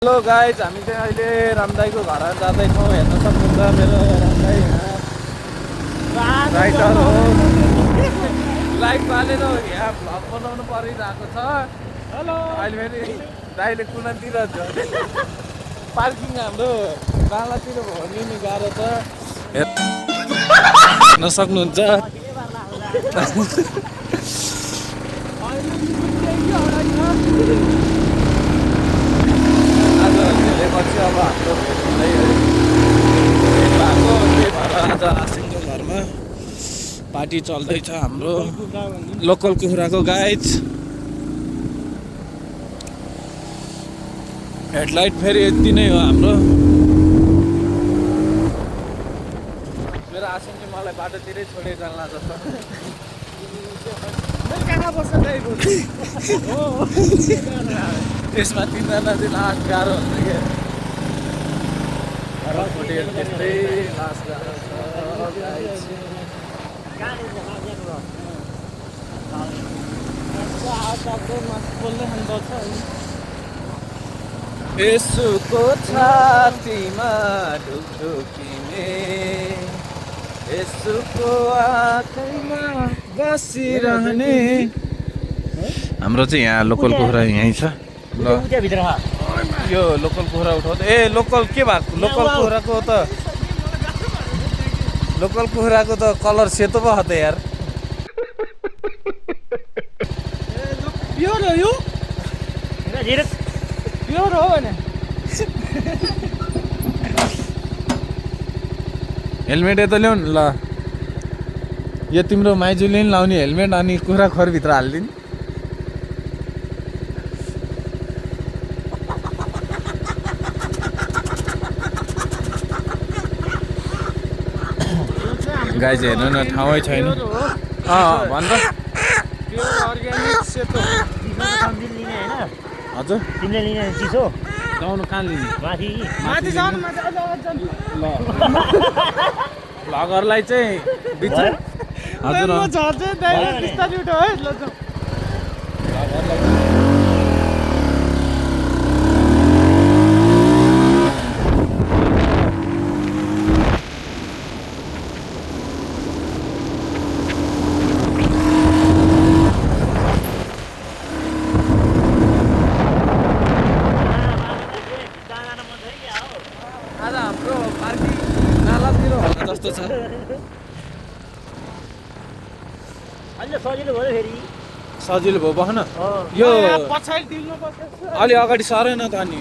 Hello guys, हामी चाहिँ अहिले रामदाईको घर जाँदैछौँ। हेर्न सक्नुहुन्छ मेरो रामदाई राइटर हो। लाइक बालेर यहाँ भ्लग बनाउनु परिरहेको छ। हेलो, अहिले फेरि दाइले कुनातिर पार्किङ हाम्रो नालातिर भयो नि गाह्रो छ। हेर्न सक्नुहुन्छ पछि अब हाम्रो आज आसिङको घरमा पार्टी चल्दैछ हाम्रो लोकल कुखुराको गाइज। हेडलाइट फेरि यति नै हो हाम्रो। मेरो आसिङले मलाई बाटोतिरै छोडेर जान्ला जस्तो। त्यसमा तिनजना चाहिँ लास्ट गाह्रो हुन्छ क्या। त्यस्तै लास्ट गाह्रो छ। यसुको छातीमा ढुकढुकिने, यसुको आँखैमा बसिरहने। हाम्रो चाहिँ यहाँ लोकल कुखुरा यहीँ छ। ल यो लोकल कुखुरा उठाउँदा लोकल के भएको? लोकल कुखुराको त कलर सेतो भयो त यार। प्योर हो यो, प्योर हो भने हेलमेट यता ल्याउ न। ल यो तिम्रो माइजूले नि लाउने हेलमेट, अनि कुखुरा खोरभित्र हालिदिनु। गाइज हेर्नु न, ठाउँै छैन। भन्छ हजुर तिमीले लिने चिसो जाउनु कहाँ लिने? माथि जाउनु ल भ्लगरलाई चाहिँ हजुर आज हाम्रो पार्टी नालातिर होला जस्तो छ। सजिलो भयो फेरि, सजिलो भयो बस्न। यो अलि अगाडि सरेन त अनि